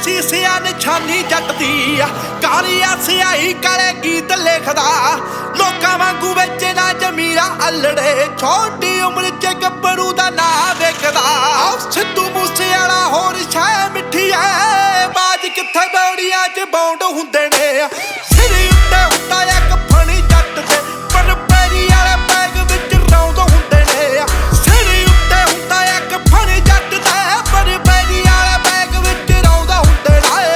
ਸੀਸਿਆ ਨਿਸ਼ਾਨੀ ਜੱਟ ਦੀ ਆ ਕਾਲੀਆ ਸਿਆਹੀ ਕਾਲੇ ਗੀਤ ਲਿਖਦਾ ਲੋਕਾਂ ਵਾਂਗੂ ਵੇਚਦਾ ਜ਼ਮੀਰਾਂ ਅਲੜੇ ਛੋਟੀ ਉਮਰ ਚ ਗੱਭਰੂ ਦਾ ਨਾਂ ਵੇਖਦਾ ਸਿੱਧੂ ਮੂਸੇਵਾਲਾ ਹੋਰ ਸ਼ੈ ਮਿੱਠੀ ਐ ਬਾਜ ਕਿੱਥੇ ਬੌੜੀਆਂ ਚ ਬੌਂਡ ਹੁੰਦੇ ਨੇ ਸਿਰ ਉੱਤੇ ਹੁੰਦਾ ਇੱਕ ਫਣੀ ਜੱਟ ਦੇ ਪਰ ਪੈਰੀ ਵਾਲੇ ਬੈਗ ਵਿੱਚ ਰੌਂਦ ਹੁੰਦੇ ਨੇ ਸਿਰ ਉੱਤੇ ਹੁੰਦਾ ਇੱਕ ਫਣੀ ਜੱਟ ਦਾ ਪਰ ਪੈਰੀ ਵਾਲੇ ਬੈਗ ਵਿੱਚ ਰੌਂਦ ਹੁੰਦੇ ਨੇ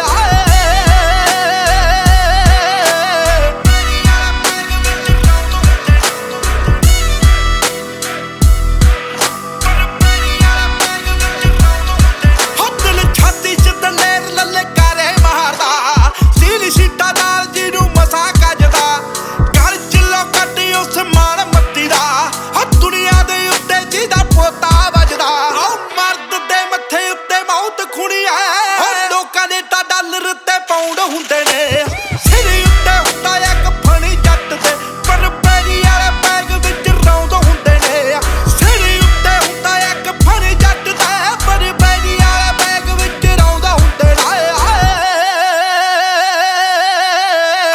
ਹੁੰਦੇ ਨੇ ਸਿਰ ਉੱਤੇ ਹੁੰਦਾ ਇੱਕ ਫਣੀ ਜੱਟ ਦੇ ਪਰ ਪੈਰੀ ਵਾਲੇ ਬੈਗ ਵਿੱਚ ਰੌਂਦ ਹੁੰਦੇ ਨੇ ਸਿਰ ਉੱਤੇ ਹੁੰਦਾ ਇੱਕ ਫਣੀ ਜੱਟ ਦਾ ਪਰ ਪੈਰੀ ਵਾਲੇ ਬੈਗ ਵਿੱਚ ਰੌਂਦ ਹੁੰਦੇ ਨੇ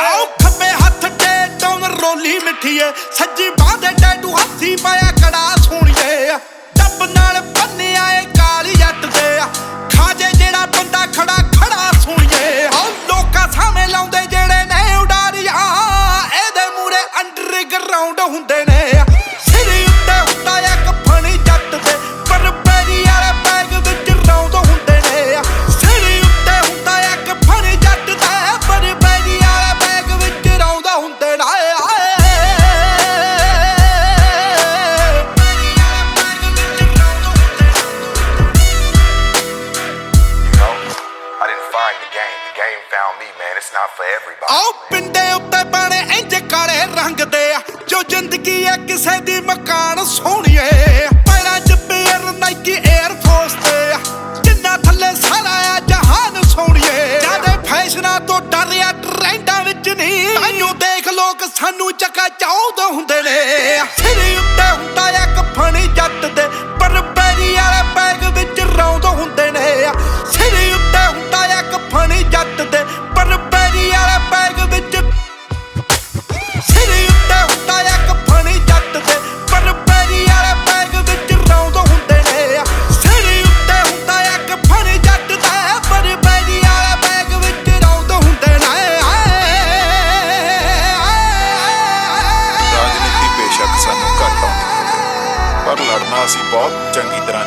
ਆਓ ਖੱਬੇ ਹੱਥ ਤੇ ਡੋਨ ਰੋਲੀ ਮਿੱਠੀਏ ਸੱਜੀ ਬਾਂਹ ਦੇ ਟੈਟੂ ਹੱਥੀ ਪਾਇਆ ਕੜਾ ਸੋਹਣੀਏ ਟੱਬ ਨਾਲ ਬੰਨਿਆ ਏ ਕਾਲੀ ਜੱਟ ਦੇ ਖਾਜੇ ਜਿਹੜਾ ਬੰਦਾ ਖੜਾ ਖੜਾ ਸੋਹਣੀਏ ਸਾਵੇਂ ਲਾਉਂਦੇ ਜਿਹੜੇ ਨੇ ਉਡਾਰੀਆਂ ਇਹਦੇ ਮੂਰੇ ਅੰਡਰਗਰਾਉਂਡ ਹੁੰਦੇ ਨੇ ਸਿਰ ਉੱਤੇ ਹੁੰਦਾ ਇੱਕ ਫਣੀ ਜੱਟ ਦੇ ਪਰ ਪੈਰੀ ਵਾਲੇ ਬੈਗ ਵਿੱਚ ਰੌਂਦ ਹੁੰਦੇ ਨੇ ਸਿਰ ਉੱਤੇ ਹੁੰਦਾ ਇੱਕ ਫਣੀ ਜੱਟ ਦਾ ਪਰ ਪੈਰੀ ਵਾਲੇ ਬੈਗ ਵਿੱਚ ਰੌਂਦ ਹੁੰਦੇ ਨੇ ਆਓ ਪਿੰਡੇ ਉੱਤੇ ਬਣੇ ਇੰਜ ਕਾਲੇ ਰੰਗ ਦੇ ਜੋ ਜ਼ਿੰਦਗੀ ਹੈ ਕਿਸੇ ਦੀ ਮਕਾਨ ਸੋਹਣੀਏ ਪੈਰਾਂ 'ਚ ਪੇਅਰ ਨਾਈਕੀ 에ਅਰ ਫੋਰਸ ਤੇ ਜਿੰਨਾ ਥੱਲੇ ਸਾਰਾ ਆ ਜਹਾਨ ਸੋਹਣੀਏ ਜਿਆਦੇ ਫੈਸ਼ਨਾਂ ਤੋਂ ਡਰਿਆ ਟ੍ਰੈਂਡਾਂ ਵਿੱਚ ਨਹੀਂ ਤਾਈਓ ਦੇਖ ਲੋਕ ਸਾਨੂੰ ਚੱਕਾ ਚਾਹੁੰਦੇ ਹੁੰਦੇ ਨੇ ਸਿਰ ਉੱਤੇ ਹੁੰਦਾ ਇੱਕ ਫਣੀ ਜੱਟ ਦੇ ਪਰ ਪੈਰੀ ਵਾਲੇ ਬੈਗ ਵਿੱਚ ਰੌਂਦ ਹੁੰਦੇ ਨੇ ਸਿਰ ਉੱਤੇ ਹੁੰਦਾ ਇੱਕ ਫਣੀ ਜੱਟ ਦੇ ਪਰ ਪੈਰੀ ਵਾਲੇ ਬੈਗ ਵਿੱਚ ਸਿਰ ਉੱਤੇ ਹੁੰਦਾ ਇੱਕ ਫਣੀ ਜੱਟ ਦੇ ਪਰ ਪੈਰੀ ਵਾਲੇ ਬੈਗ ਵਿੱਚ ਰੌਂਦ ਹੁੰਦੇ ਨੇ ਸਿਰ ਉੱਤੇ ਹੁੰਦਾ ਇੱਕ ਫਣੀ ਜੱਟ ਦਾ ਪਰ ਪੈਰੀ ਵਾਲੇ ਬੈਗ ਵਿੱਚ ਰੌਂਦ ਹੁੰਦੇ ਨੇ ਰਾਜਨੀਤੀ ਬੇਸ਼ੱਕ ਸਾਨੂੰ ਘੱਟ ਆਉਂਦੀ ਪਰ ਲੜਨਾ ਅਸੀਂ ਬਹੁਤ ਚੰਗੀ ਤਰ੍ਹਾਂ